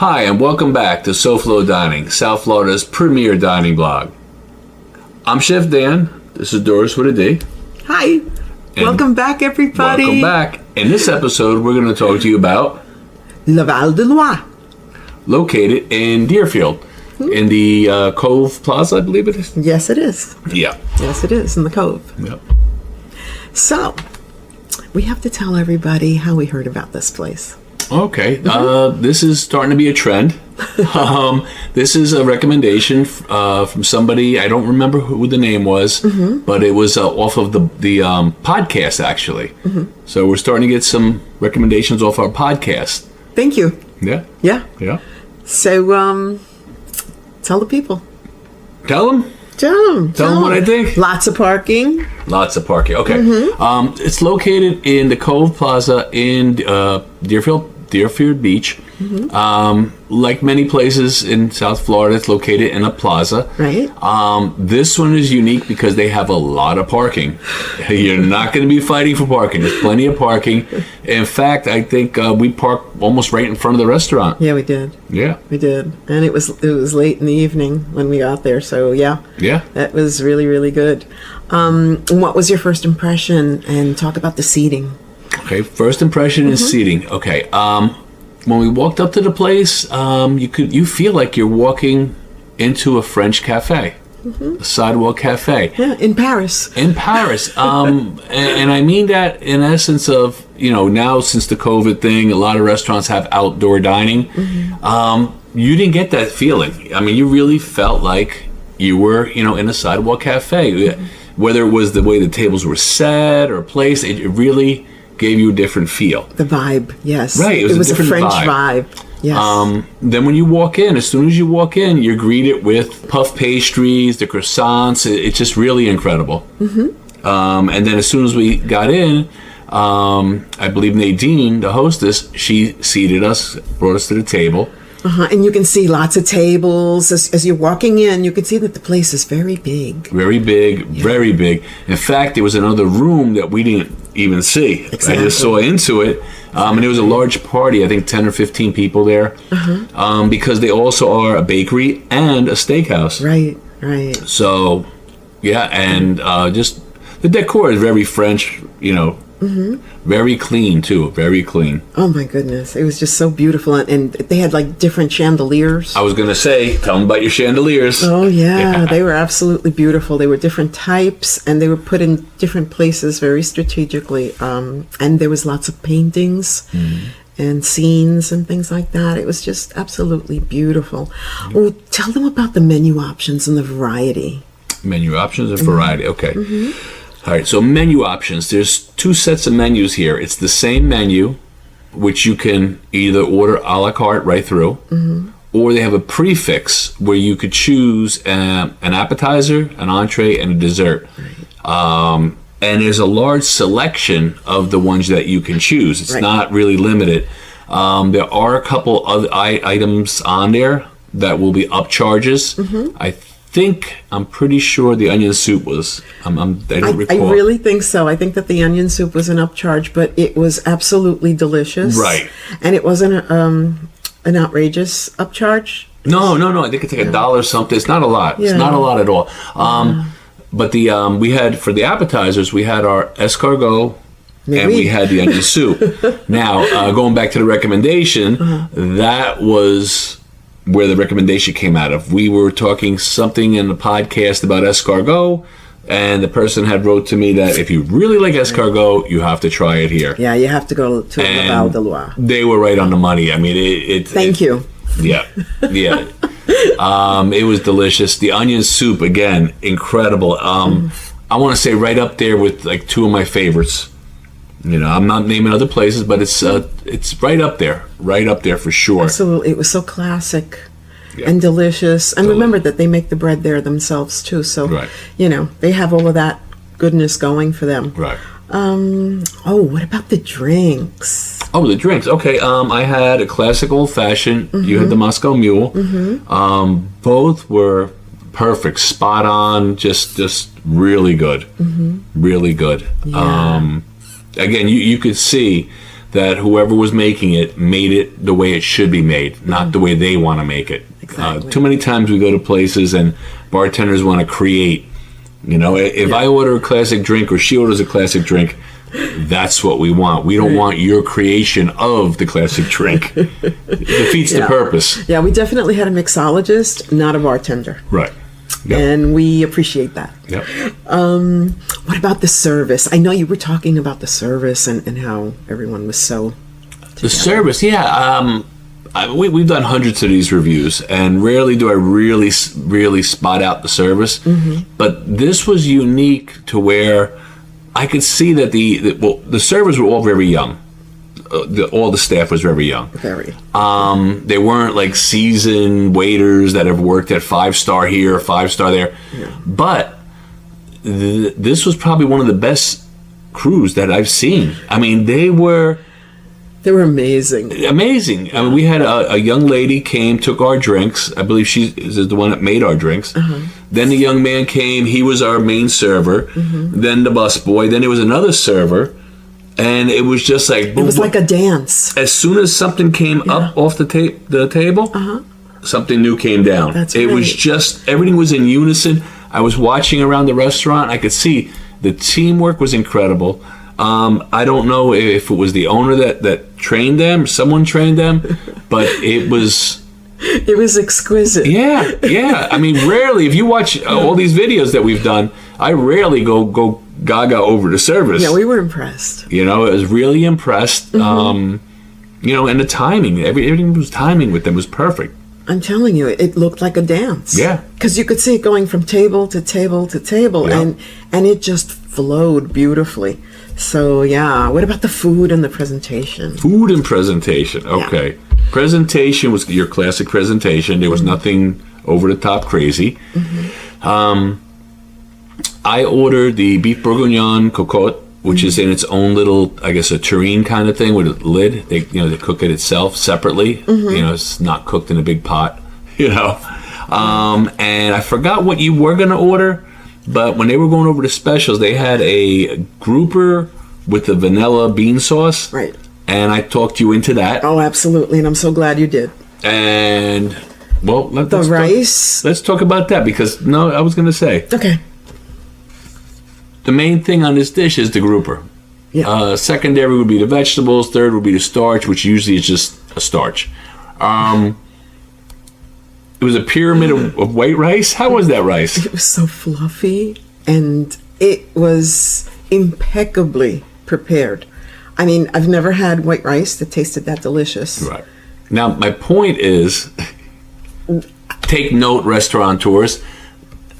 Hi, and welcome back to SoFloDining, South Florida's premier dining blog. I'm Chef Dan. This is Doris with a D. Hi. Welcome back, everybody. Welcome back. In this episode, we're going to talk to you about Val De Loire. Located in Deerfield, in the Cove Plaza, I believe it is. Yes, it is. Yeah. Yes, it is, in the Cove. Yep. So, we have to tell everybody how we heard about this place. Okay. This is starting to be a trend. This is a recommendation from somebody. I don't remember who the name was, but it was off of the podcast, actually. So we're starting to get some recommendations off our podcast. Thank you. Yeah. Yeah. Yeah. So, tell the people. Tell them. Tell them what I think. Lots of parking. Lots of parking. Okay. It's located in the Cove Plaza in Deerfield Beach. Like many places in South Florida, it's located in a plaza. Right. This one is unique because they have a lot of parking. You're not going to be fighting for parking. There's plenty of parking. In fact, I think we parked almost right in front of the restaurant. Yeah, we did. Yeah. We did. And it was late in the evening when we got there. So, yeah. Yeah. That was really, really good. What was your first impression? And talk about the seating. Okay, first impression is seating. Okay, when we walked up to the place, you feel like you're walking into a French cafe, a sidewalk cafe. Yeah, in Paris. In Paris, and I mean that in essence of, now since the COVID thing, a lot of restaurants have outdoor dining. You didn't get that feeling. I mean, you really felt like you were, in a sidewalk cafe. Whether it was the way the tables were set or placed, it really gave you a different feel. The vibe, yes. Right, it was a different French vibe. Yes. Then when you walk in, as soon as you walk in, you're greeted with puff pastries, the croissants. It's just really incredible. And then as soon as we got in, I believe Nadine, the hostess, she seated us, brought us to the table. And you can see lots of tables. As you're walking in, you can see that the place is very big. Very big, very big. In fact, there was another room that we didn't even see. Exactly. I just saw into it. And there was a large party, I think 10 or 15 people there. Because they also are a bakery and a steakhouse. Right. So, yeah, and just the decor is very French, very clean, too. Very clean. Oh, my goodness. It was just so beautiful. And they had, like, different chandeliers. I was going to say, tell them about your chandeliers. Oh, yeah. They were absolutely beautiful. They were different types, and they were put in different places very strategically. And there was lots of paintings and scenes and things like that. It was just absolutely beautiful. Well, tell them about the menu options and the variety. Menu options and variety. Okay. All right, so menu options. There's two sets of menus here. It's the same menu, which you can either order a la carte right through, or they have a prefix where you could choose an appetizer, an entree, and a dessert. And there's a large selection of the ones that you can choose. It's not really limited. There are a couple other items on there that will be upcharges. I'm pretty sure the onion soup was. I don't recall. I really think so. I think that the onion soup was an upcharge, but it was absolutely delicious. Right. And it wasn't an outrageous upcharge. No. I think it's like $1 something. It's not a lot. Yeah. It's not a lot at all. But we had, for the appetizers, we had our escargot. And we had the onion soup. Now, going back to the recommendation, that was where the recommendation came out of. We were talking something in the podcast about escargot, and the person had wrote to me that if you really like escargot, you have to try it here. Yeah, you have to go to Val De Loire. They were right on the money. I mean, Thank you. Yeah. It was delicious. The onion soup, again, incredible. I want to say right up there with like two of my favorites. I'm not naming other places, but it's right up there for sure. Absolutely, it was so classic and delicious. And remember that they make the bread there themselves too, so they have all of that goodness going for them. Right. What about the drinks? Oh, the drinks. Okay. I had a classic old fashioned. You had the Moscow Mule. Both were perfect, spot on, just really good. Really good. Yeah. Again, you could see that whoever was making it made it the way it should be made, not the way they want to make it. Exactly. Too many times we go to places and bartenders want to create. You know, if I order a classic drink or she orders a classic drink, that's what we want. We don't want your creation of the classic drink. It defeats the purpose. Yeah, we definitely had a mixologist, not a bartender. Right. Yep. And we appreciate that. Yep. What about the service? I know you were talking about the service and how everyone was so The service, we've done hundreds of these reviews, and rarely do I really spot out the service. But this was unique to where I could see that the servers were all very young. All the staff was very young. Very. They weren't like seasoned waiters that have worked at 5-star here, 5-star there. Yeah. But this was probably one of the best crews that I've seen. I mean, they were amazing. Amazing. Yeah. I mean, we had a young lady came, took our drinks. I believe she is the one that made our drinks. Then the young man came. He was our main server. Then the busboy. Then there was another server. And it was just like... It was like a dance. As soon as something came up off the table, something new came down. That's it right. was just... Everything was in unison. I was watching around the restaurant. I could see the teamwork was incredible. I don't know if it was the owner that trained them, someone trained them, but it was... It was exquisite. Yeah. I mean, rarely, if you watch all these videos that we've done, I rarely go gaga over the service. Yeah, we were impressed. You know, I was really impressed. You know, and the timing, everything was timing with them was perfect. I'm telling you, it looked like a dance. Yeah. Because you could see it going from table to table to table, and it just flowed beautifully. So, yeah. What about the food and the presentation? Food and presentation. Okay. Yeah. Presentation was your classic presentation. There was nothing over the top crazy. I ordered the beef bourguignon cocotte, which is in its own little, I guess, a tureen kind of thing with a lid. They cook it itself separately. You know, it's not cooked in a big pot. You know, and I forgot what you were gonna order, but when they were going over the specials, they had a grouper with the vanilla bean sauce. Right. And I talked you into that. Oh, absolutely, and I'm so glad you did. And well, let's talk about that because I was gonna say. Okay. The main thing on this dish is the grouper. Yeah. Secondary would be the vegetables. Third would be the starch, which usually is just a starch. It was a pyramid of white rice. How was that rice? It was so fluffy, and it was impeccably prepared. I mean, I've never had white rice that tasted that delicious. Right. Now, my point is, take note, restaurateurs,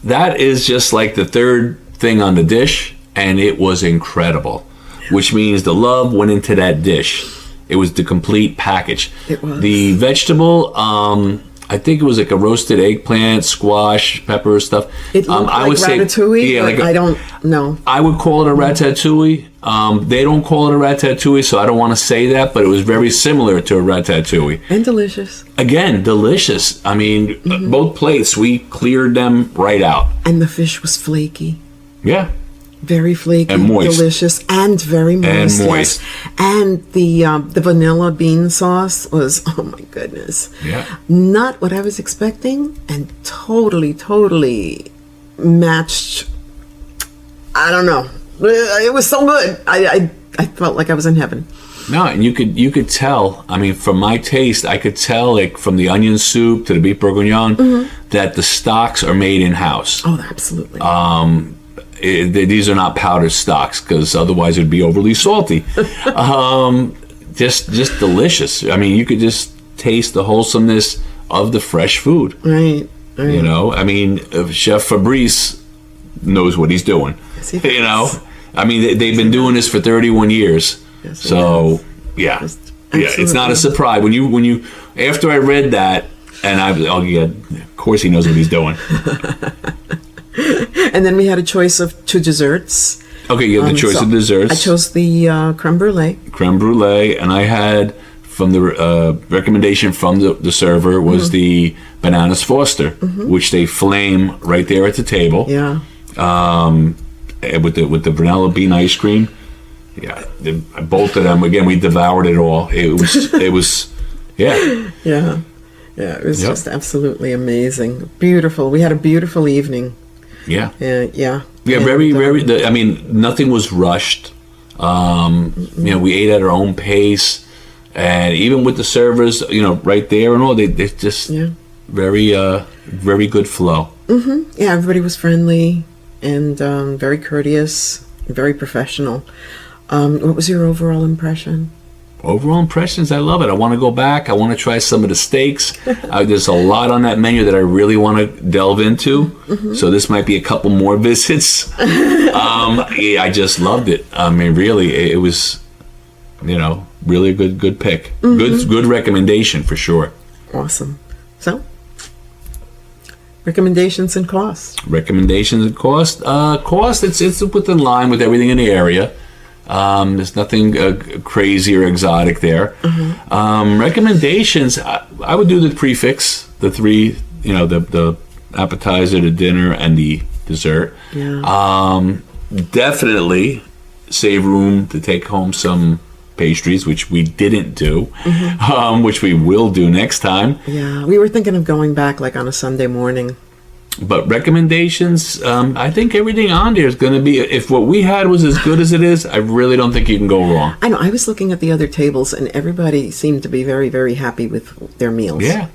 that is just like the third thing on the dish, and it was incredible, which means the love went into that dish. It was the complete package. It was. The vegetable, I think it was like a roasted eggplant, squash, pepper stuff. It looked I like would ratatouille, say, but I don't know. I would call it a ratatouille. They don't call it a ratatouille, so I don't want to say that, but it was very similar to a ratatouille. And delicious. Again, delicious. I mean, both plates, we cleared them right out. And the fish was flaky. Yeah. Very flaky, and moist. Delicious, and very moist. And moist. Yes. And the vanilla bean sauce was, oh my goodness. Yeah. Not what I was expecting, and totally matched. I don't know. It was so good. I felt like I was in heaven. No, and you could tell. I mean, from my taste, I could tell, like from the onion soup to the beef bourguignon, that the stocks are made in house. Oh, absolutely. These are not powdered stocks because otherwise it would be overly salty. Just delicious. I mean, you could just taste the wholesomeness of the fresh food. Right. You know, I mean, Chef Fabrice knows what he's doing. Yes, he does. You know, I mean, they've been doing this for 31 years. Yes, so yeah, it's not a surprise when you after I read that, and of course he knows what he's doing. And then we had a choice of 2 desserts. Okay, you have the choice of desserts. I chose the creme brulee. Creme brulee, and I had from the recommendation from the server was the bananas Foster, which they flame right there at the table. Yeah. With the vanilla bean ice cream. Yeah, both of them. Again, we devoured it all. It was, yeah. Yeah. Yeah, it was just absolutely amazing. Beautiful. We had a beautiful evening. Yeah. Yeah. Yeah, very, I mean, nothing was rushed. We ate at our own pace. And even with the servers, right there and all, they just very, very good flow. Mm-hmm. Yeah, everybody was friendly and very courteous, very professional. What was your overall impression? Overall impressions, I love it. I want to go back. I want to try some of the steaks. There's a lot on that menu that I really want to delve into. Mm-hmm. So this might be a couple more visits. I just loved it. I mean, really, it was, really a good pick. Mm-hmm. Good recommendation for sure. Awesome. So, recommendations and costs. Recommendations and cost. Cost, it's within line with everything in the area. There's nothing crazy or exotic there. Mm-hmm. Recommendations, I would do the prefix, the three, the appetizer, the dinner, and the dessert. Yeah. Definitely save room to take home some pastries, which we didn't do, which we will do next time. Yeah, we were thinking of going back like on a Sunday morning. But recommendations, I think everything on there is going to be, if what we had was as good as it is, I really don't think you can go wrong. I know. I was looking at the other tables, and everybody seemed to be very, very happy with their meals. Yeah.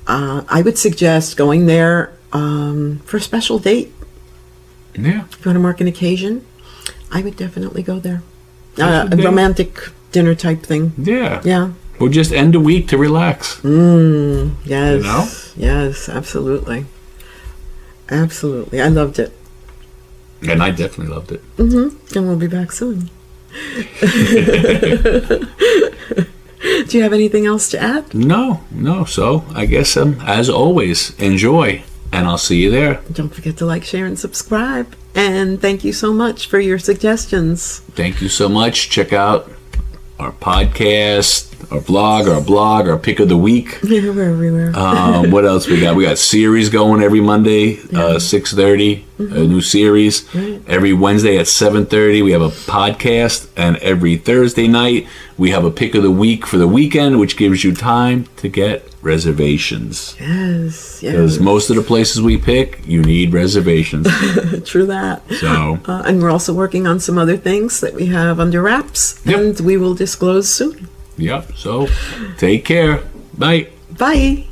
I would suggest going there for a special date. Yeah. If you want to mark an occasion, I would definitely go there. A romantic dinner type thing. Yeah. Yeah. Or just end a week to relax. Yes. Yes, absolutely. Absolutely. I loved it. And I definitely loved it. Mm-hmm. And we'll be back soon. Do you have anything else to add? No. So I guess, as always, enjoy. And I'll see you there. Don't forget to like, share, and subscribe. And thank you so much for your suggestions. Thank you so much. Check out our podcast, our vlog, our blog, our pick of the week. Yeah, we're everywhere. What else we got? We got series going every Monday, 6:30, a new series. Right. Every Wednesday at 7:30, we have a podcast. And every Thursday night, we have a pick of the week for the weekend, which gives you time to get reservations. Yes. Because most of the places we pick, you need reservations. True that. So, and we're also working on some other things that we have under wraps, and we will disclose soon. Yep. So, take care. Bye. Bye.